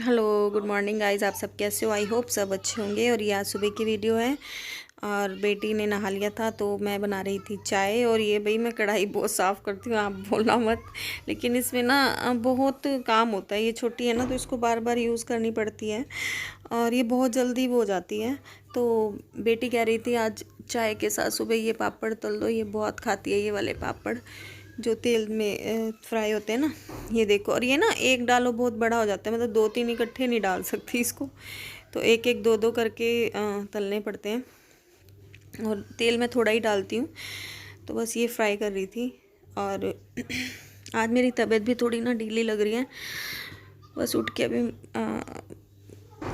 Hello, good morning guys. आप सब कैसे हो? आई होप सब अच्छे होंगे। और ये आज सुबह की वीडियो है और बेटी ने नहा लिया था तो मैं बना रही थी चाय। और ये भाई मैं कढ़ाई बहुत साफ़ करती हूँ, आप बोलना मत। लेकिन इसमें ना बहुत काम होता है। ये छोटी है ना तो इसको बार बार यूज़ करनी पड़ती है और ये बहुत जल्दी वो हो जाती है। तो बेटी कह रही थी आज चाय के साथ सुबह ये पापड़ तल दो, ये बहुत खाती है ये वाले पापड़ जो तेल में फ्राई होते हैं ना। ये देखो, और ये ना एक डालो बहुत बड़ा हो जाता है, मतलब दो तीन इकट्ठे नहीं डाल सकती इसको, तो एक एक दो दो करके तलने पड़ते हैं। और तेल में थोड़ा ही डालती हूँ। तो बस ये फ्राई कर रही थी। और आज मेरी तबीयत भी थोड़ी ना ढीली लग रही है। बस उठ के अभी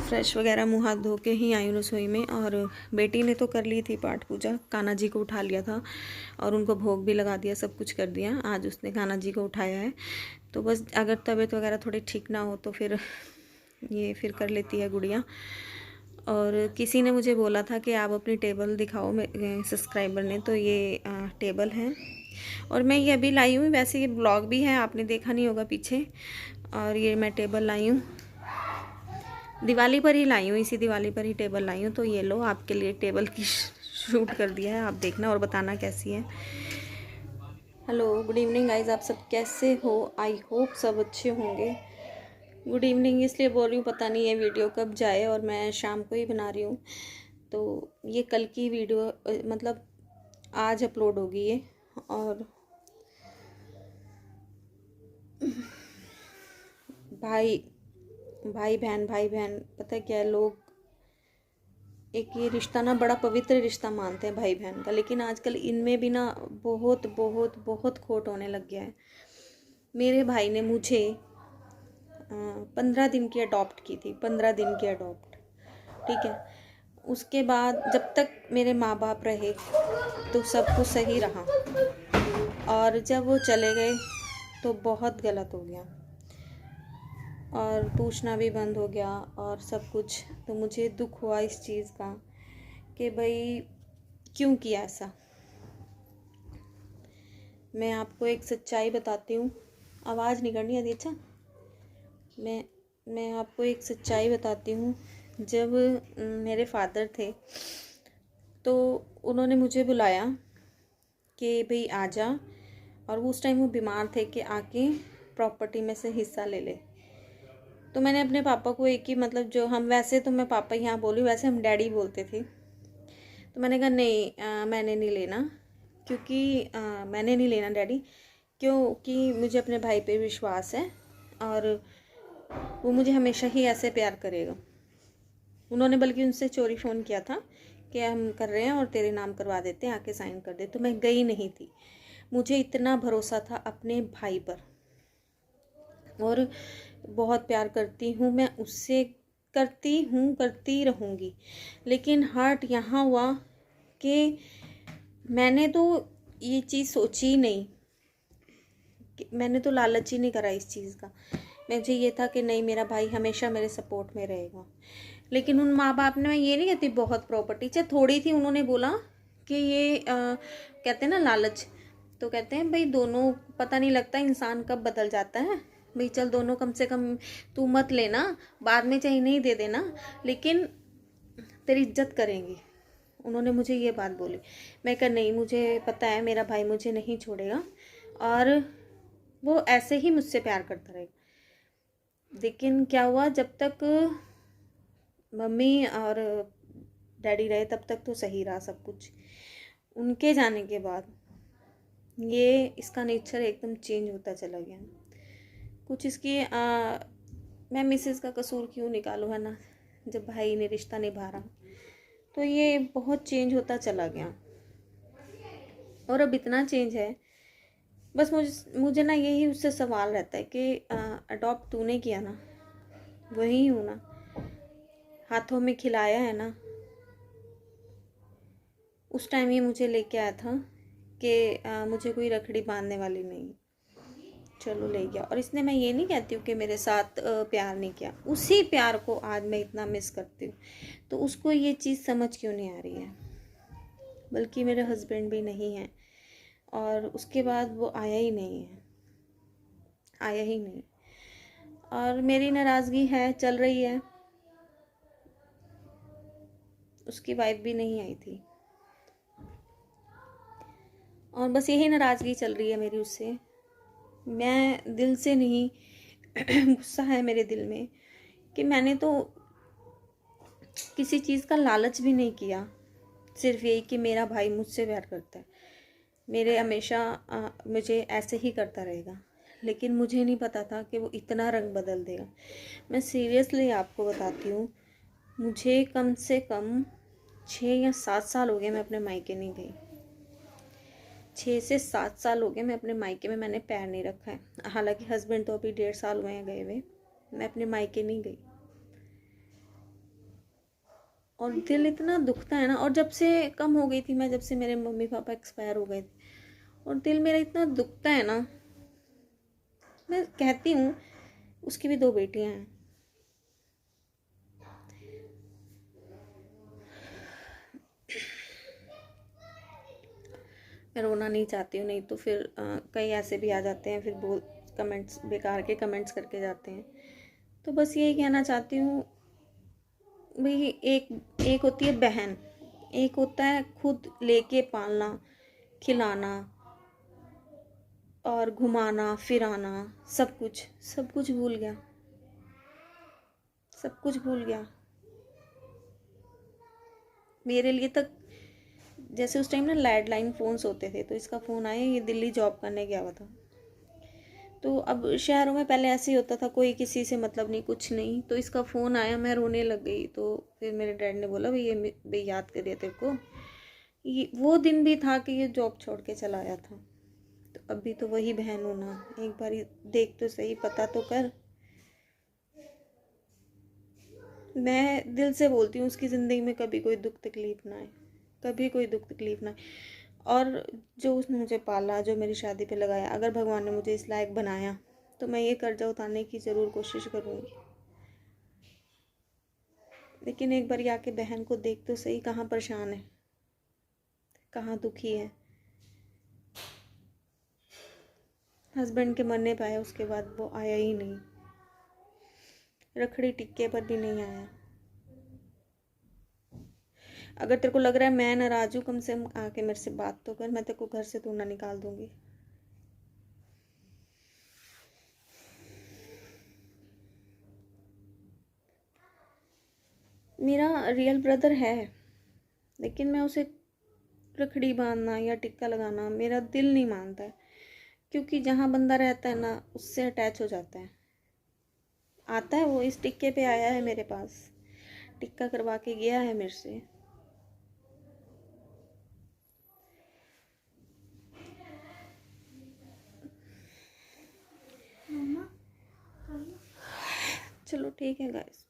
फ्रेश वगैरह मुँह हाथ धो के ही आई हूँ रसोई में। और बेटी ने तो कर ली थी पाठ पूजा, कान्हा जी को उठा लिया था और उनको भोग भी लगा दिया, सब कुछ कर दिया। आज उसने कान्हा जी को उठाया है। तो बस अगर तबीयत वगैरह थोड़ी ठीक ना हो तो फिर ये फिर कर लेती है गुड़िया। और किसी ने मुझे बोला था कि आप अपनी टेबल दिखाओ मेरे सब्सक्राइबर ने, तो ये टेबल है और मैं ये अभी लाई हूँ। वैसे ये ब्लॉग भी है, आपने देखा नहीं होगा पीछे। और ये मैं टेबल लाई हूँ, दिवाली पर ही लाई हूँ, इसी दिवाली पर ही टेबल लाई हूँ। तो ये लो, आपके लिए टेबल की शूट कर दिया है, आप देखना और बताना कैसी है। Hello, good evening guys. आप सब कैसे हो? आई होप सब अच्छे होंगे। गुड इवनिंग इसलिए बोल रही हूँ, पता नहीं ये वीडियो कब जाए, और मैं शाम को ही बना रही हूँ। तो ये कल की वीडियो मतलब आज अपलोड होगी ये। और भाई भाई बहन पता है क्या है, लोग एक ये रिश्ता ना बड़ा पवित्र रिश्ता मानते हैं भाई बहन का, लेकिन आजकल इनमें भी ना बहुत बहुत बहुत खोट होने लग गया है। मेरे भाई ने मुझे 15 दिन की अडॉप्ट की थी, 15 दिन की अडॉप्ट, ठीक है। उसके बाद जब तक मेरे माँ बाप रहे तो सब कुछ सही रहा, और जब वो चले गए तो बहुत गलत हो गया और पूछना भी बंद हो गया और सब कुछ। तो मुझे दुख हुआ इस चीज़ का कि भाई क्यों किया ऐसा। मैं आपको एक सच्चाई बताती हूँ। आवाज़ नहीं करनी आती? अच्छा, मैं आपको एक सच्चाई बताती हूँ। जब मेरे फादर थे तो उन्होंने मुझे बुलाया कि भाई आ जा, और उस टाइम वो बीमार थे कि आके प्रॉपर्टी में से हिस्सा ले ले। तो मैंने अपने पापा को एक ही, मतलब जो हम, वैसे तो मैं पापा यहाँ बोली, वैसे हम डैडी बोलते थे। तो मैंने कहा नहीं, मैंने नहीं लेना, क्योंकि मैंने नहीं लेना डैडी, क्योंकि मुझे अपने भाई पे विश्वास है और वो मुझे हमेशा ही ऐसे प्यार करेगा। उन्होंने बल्कि उनसे चोरी फ़ोन किया था कि हम कर रहे हैं और तेरे नाम करवा देते हैं, आके साइन कर दे। तो मैं गई नहीं थी। मुझे इतना भरोसा था अपने भाई पर, और बहुत प्यार करती हूँ मैं उससे, करती हूँ, करती रहूँगी। लेकिन हर्ट यहाँ हुआ कि मैंने तो ये चीज़ सोची ही नहीं, मैंने तो लालच ही नहीं करा इस चीज़ का। मुझे ये था कि नहीं, मेरा भाई हमेशा मेरे सपोर्ट में रहेगा। लेकिन उन माँ बाप ने, मैं ये नहीं कहती बहुत प्रॉपर्टी, चाहे थोड़ी थी, उन्होंने बोला कि ये कहते हैं ना लालच, तो कहते हैं भाई दोनों, पता नहीं लगता इंसान कब बदल जाता है। भाई चल दोनों कम से कम तू मत लेना, बाद में चाहे नहीं दे देना, लेकिन तेरी इज्जत करेंगे। उन्होंने मुझे ये बात बोली। मैं कहा नहीं, मुझे पता है मेरा भाई मुझे नहीं छोड़ेगा और वो ऐसे ही मुझसे प्यार करता रहेगा। लेकिन क्या हुआ, जब तक मम्मी और डैडी रहे तब तक तो सही रहा सब कुछ। उनके जाने के बाद ये इसका नेचर एकदम चेंज होता चला गया। कुछ इसकी मैं मिसेस का कसूर क्यों निकालूँ, है ना, जब भाई ने रिश्ता निभा रहा। तो ये बहुत चेंज होता चला गया और अब इतना चेंज है। बस मुझे ना यही उससे सवाल रहता है कि अडॉप्ट तूने किया ना, वही हूँ ना, हाथों में खिलाया है ना। उस टाइम ये मुझे लेके आया था कि मुझे कोई रखड़ी बांधने वाली नहीं, चलो ले गया। और इसने, मैं ये नहीं कहती हूँ कि मेरे साथ प्यार नहीं किया, उसी प्यार को आज मैं इतना मिस करती हूँ। तो उसको ये चीज़ समझ क्यों नहीं आ रही है। बल्कि मेरे हस्बैंड भी नहीं हैं और उसके बाद वो आया ही नहीं है, आया ही नहीं। और मेरी नाराज़गी है, चल रही है। उसकी वाइफ भी नहीं आई थी और बस यही नाराज़गी चल रही है मेरी उससे। मैं दिल से नहीं गुस्सा है मेरे दिल में कि मैंने तो किसी चीज़ का लालच भी नहीं किया, सिर्फ यही कि मेरा भाई मुझसे प्यार करता है, मेरे हमेशा मुझे ऐसे ही करता रहेगा। लेकिन मुझे नहीं पता था कि वो इतना रंग बदल देगा। मैं सीरियसली आपको बताती हूँ, मुझे कम से कम 6 या 7 साल हो गए मैं अपने मायके नहीं गई। 6 से 7 साल हो गए मैं अपने मायके में मैंने पैर नहीं रखा है। हालांकि हस्बैंड तो अभी 1.5 साल हुए हैं गए हुए, मैं अपने मायके नहीं गई। और दिल इतना दुखता है ना। और जब से कम हो गई थी मैं, जब से मेरे मम्मी पापा एक्सपायर हो गए थे, और दिल मेरा इतना दुखता है ना। मैं कहती हूँ उसकी भी 2 बेटियां हैं। मैं रोना नहीं चाहती हूँ, नहीं तो फिर कई ऐसे भी आ जाते हैं, फिर बोल कमेंट्स बेकार के कमेंट्स करके जाते हैं। तो बस यही कहना चाहती हूँ भाई, एक होती है बहन, एक होता है खुद लेके पालना, खिलाना और घुमाना फिराना। सब कुछ भूल गया, सब कुछ भूल गया। मेरे लिए तक जैसे उस टाइम ना लैंडलाइन फ़ोन्स होते थे, तो इसका फ़ोन आया, ये दिल्ली जॉब करने गया हुआ था। तो अब शहरों में पहले ऐसे ही होता था, कोई किसी से मतलब नहीं, कुछ नहीं। तो इसका फ़ोन आया, मैं रोने लग गई। तो फिर मेरे डैड ने बोला भाई, ये भाई याद करिए तेरे को, ये वो दिन भी था कि ये जॉब छोड़ के चला आया था। तो अभी तो वही बहन हो ना, एक बार देख तो सही, पता तो कर। मैं दिल से बोलती हूँ उसकी ज़िंदगी में कभी कोई दुख तकलीफ़ ना आए, कभी कोई दुख तकलीफ़ ना आए। और जो उसने मुझे पाला, जो मेरी शादी पे लगाया, अगर भगवान ने मुझे इस लायक बनाया तो मैं ये कर्जा उतारने की ज़रूर कोशिश करूँगी। लेकिन एक बार आके बहन को देख तो सही, कहाँ परेशान है, कहाँ दुखी है। हस्बैंड के मरने पे आया, उसके बाद वो आया ही नहीं, रखड़ी टिक्के पर भी नहीं आया। अगर तेरे को लग रहा है मैं नाराज हूँ, कम से कम आके मेरे से बात तो कर, मैं तेरे को घर से तो ना निकाल दूंगी। मेरा रियल ब्रदर है, लेकिन मैं उसे रखड़ी बांधना या टिक्का लगाना मेरा दिल नहीं मानता है, क्योंकि जहाँ बंदा रहता है ना, उससे अटैच हो जाता है। आता है वो, इस टिक्के पे आया है मेरे पास, टिक्का करवा के गया है मेरे से। चलो ठीक है गाइस।